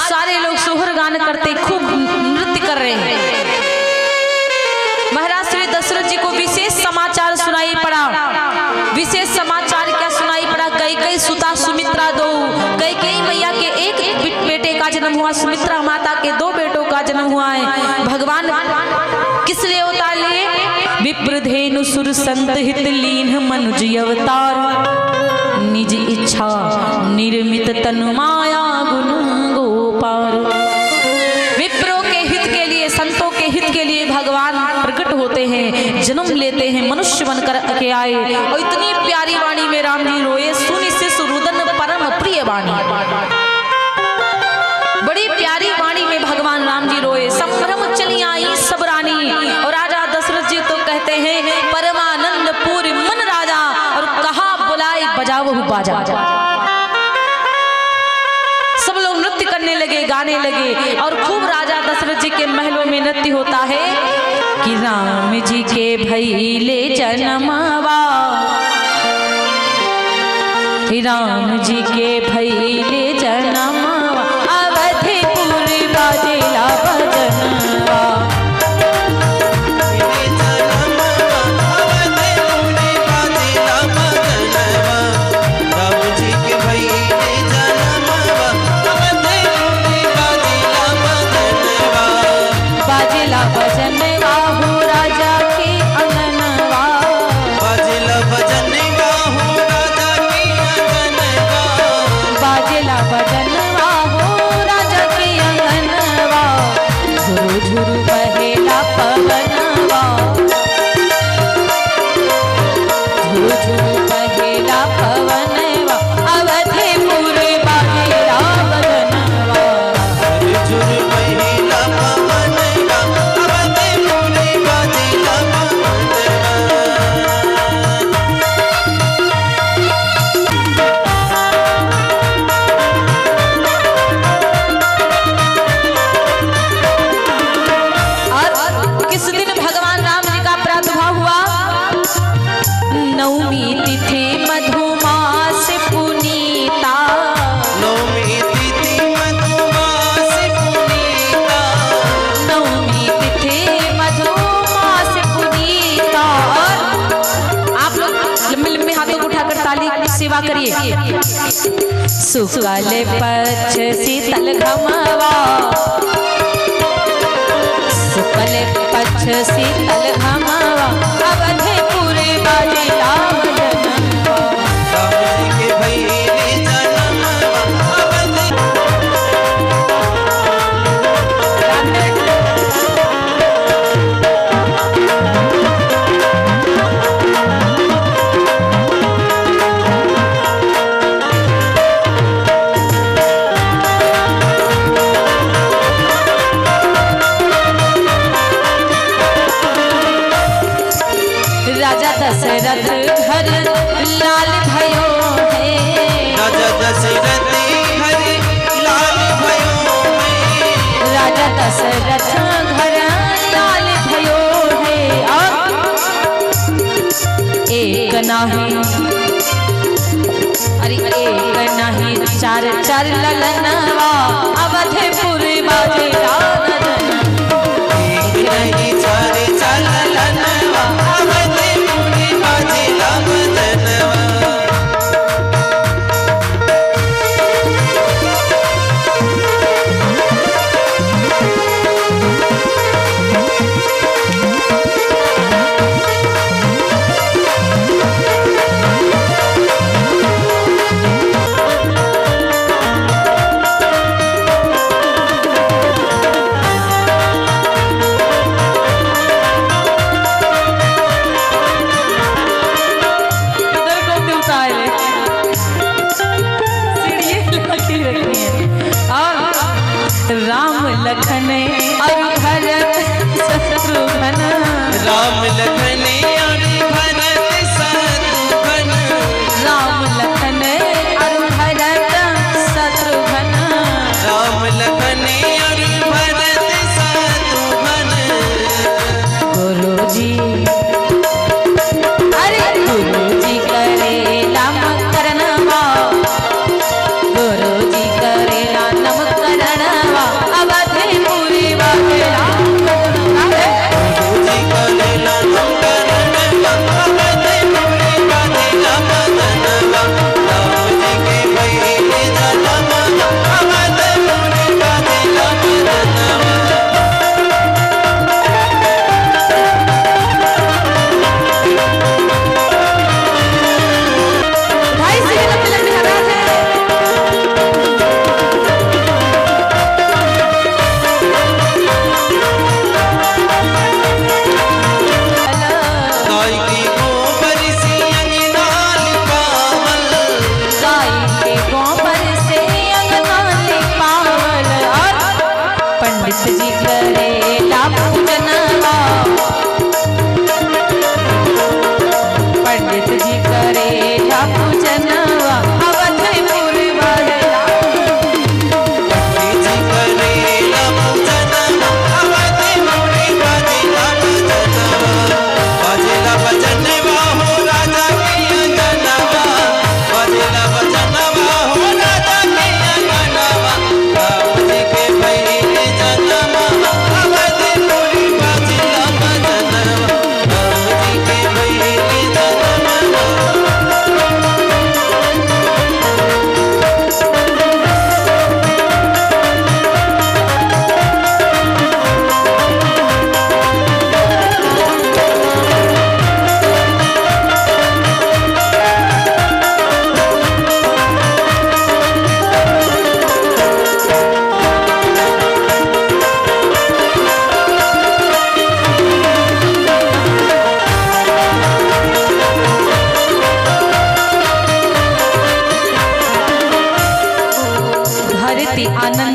सारे लोग सोहर गान करते खूब नृत्य कर रहे हैं। महाराज श्री दशरथ जी को विशेष समाचार सुनाई पड़ा। विशेष समाचार क्या सुनाई पड़ा? कैकेयी सुता सुमित्रा दो, कैकेयी मैया के एक बेटे का जन्म हुआ, सुमित्रा माता के 2 बेटों का जन्म हुआ है। भगवान किस लिए अवतार लिए? विप्रधेनु सुर संत हित लीन मनुज अवतार, निज इच्छा निर्मित तनु माया गुण गोपाल। विप्रों के हित के लिए, संतों के हित के लिए भगवान प्रकट होते हैं, जन्म लेते हैं, मनुष्य बनकर के आए। और इतनी प्यारी वाणी में राम जी रोए, सुनि शिशु रुदन परम प्रिय वाणी। बड़ी प्यारी वाणी में भगवान राम जी रोए। संभ्रम चली आई सब रानी, और राजा दशरथ जी तो कहते हैं परमानंद पूरी मन राजा, और कहा बुलाए बजाओ बाजा। सब लोग नृत्य करने लगे, गाने लगे, और खूब राजा दशरथ जी के महलों में नृत्य होता है कि राम जी के भइले जनमवा, राम जी के भइले जनमवा, अवधपुर बाजेला भजनवा। सेवा करिए। सुकाल पक्ष शीतल घमवा, सुकाल पक्ष शीतल घमवा, अवधपुर बाजेला भजनवा। राम जी के भइले जनमवा, दशरथ घर लाल भयो है, राजा दशरथ घर लाल भयो है, राजा दशरथ घर लाल भयो है। एक नाही, अरे एक नहीं 4 ललनवा, अवधपुर बाजेला भजनवा। एक नहीं 4 ललनवा, राम लखन और भरत शत्रुघ्न, राम लखन और भरत शत्रुघ्न, राम लखन और भरत शत्रुघ्न, राम लखन और भरत शत्रुघ्न। गुरुजी, अरे गुरुजी करेला मकरनवा, गुरुजी करेला नमकरण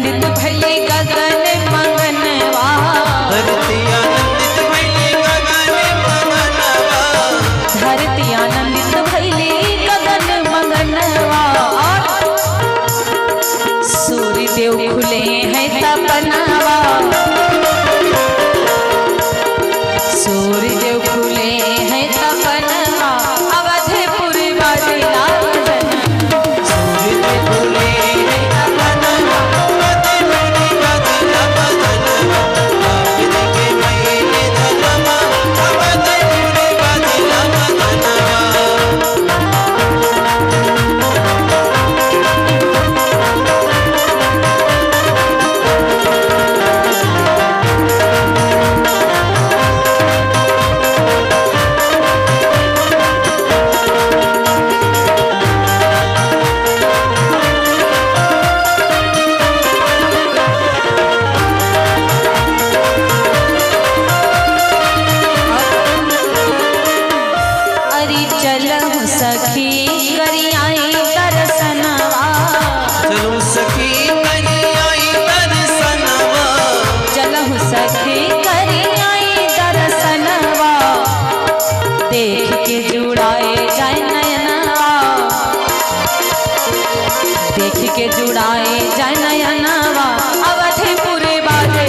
आनंदित भैले गगन मंगनवा, धरती आनंदित भैले गगन मंगनवा, धरती आनंदित भैले गगन मंगनवा। और सूर्य देव खुले हैं तपनवा, सूर्य देव खुले हैं तपनवा, अवधपुर बाजे लालन। सूर्य देव खुले हैं तपनवा, अवधपुर बाजे लालन। आबिद के महीने धनमा, अवधपुर बाजे लालन। अरे चलहु सखी करी आई दर्शनवा, चलो सखी करी आई दर्शनवा, चलहु सखी करी आई दर्शनवा, देख के जुड़ाए जाए नयनवा, देख के जुड़ाए जाए नयनवा, अवधपुर बाजे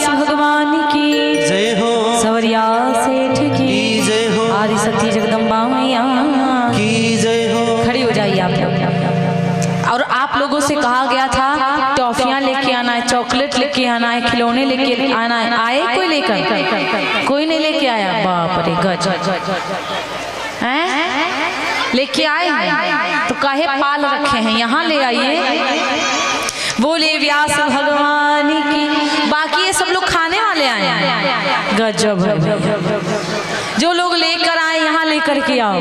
भगवान की जय हो, सवरिया सेठ की जय हो, आदि शक्ति जगदम्बा मैया की जय हो। खड़ी हो जाइए आप लोग। और आप लोगों से कहा गया था टॉफियां लेके आना है, चॉकलेट लेके आना है, खिलौने लेके आना है। आए कोई लेकर? कोई नहीं लेके आया। बाप रे गज हैं लेके आए हैं तो काहे पाल रखे हैं, यहाँ ले आइए। बोले व्यास भगवान की। बाकी ये सब लोग खाने वाले आए हैं। गजब है। जो लोग लेकर आए यहाँ लेकर के आओ।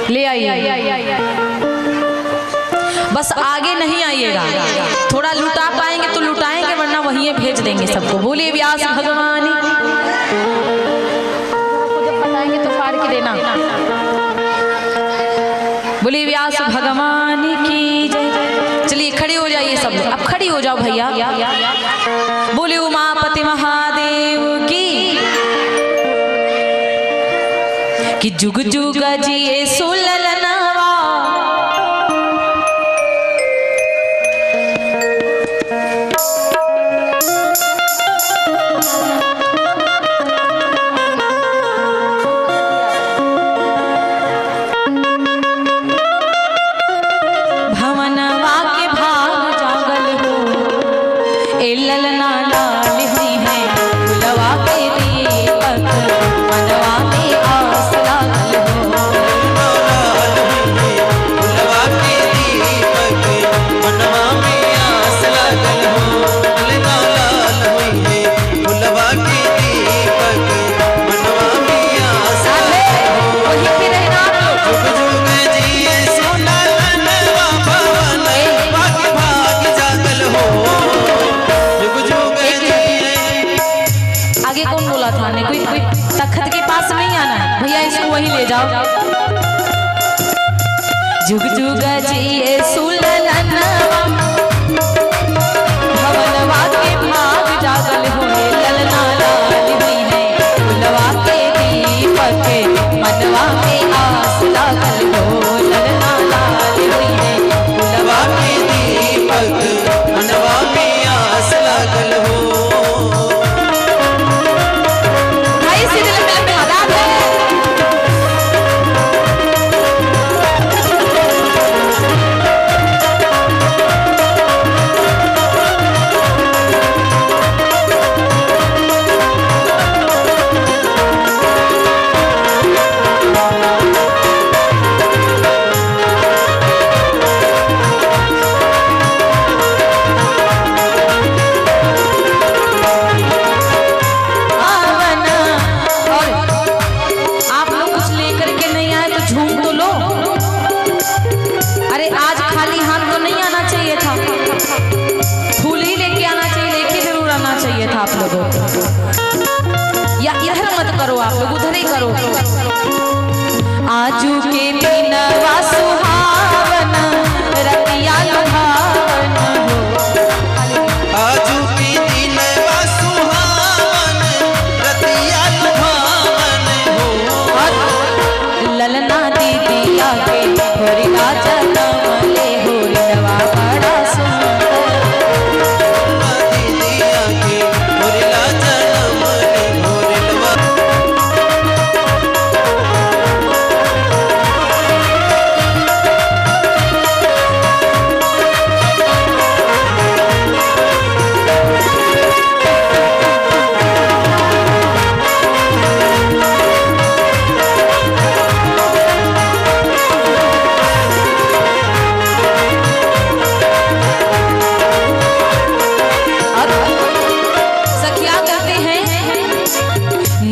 ले आइए। बस आगे नहीं आइएगा, थोड़ा लुटा पाएंगे तो लुटाएंगे, वरना वहीं भेज देंगे सबको। बोले व्यास भगवान। जब बताएंगे तो फाड़ के देना। बोले व्यास भगवान की जय। चलिए खड़े हो जाइए सब लोग। अब खड़ी हो जाओ भैया। बोले उमापति महादेव की कि जुग जुग जिए सुललनवा। भवनवा के भाग जागल हो, ए ललना लाल हुई है फुलवा के दीपक, मनवा में आस लागल हो। फुलवा के दीपक, मनवा में आस लागल हो। ललना लाल हुई है फुलवा के दीपक, मनवा में आस लागल हो। वहीं पे रहना आप लोग। जुग जुग जिए सुललनवा भवनवा के भाग जागल हो। जुग जुग जिए। आगे कौन बोला था? ने कोई तख्त के पास नहीं आना है भैया, इसको वहीं ले जाओ। जुग जुग जिए सुललनवा, भवनवा के भाग जागल हो, ललना लाल हुई है करो, आप लोग उधर ही करो। आजू के दिन सुहावन रतिया लुभावन हो, आजू के दिन सुहावन रतिया लुभावन हो। ललना दीदिया के होरिला जनम ले होरिलवा बड़ा सुंदर, दीदिया के होरिला जनम ले होरिलवा।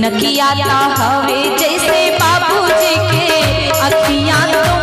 नकिया हवे जैसे बाबूजी के अखियां तो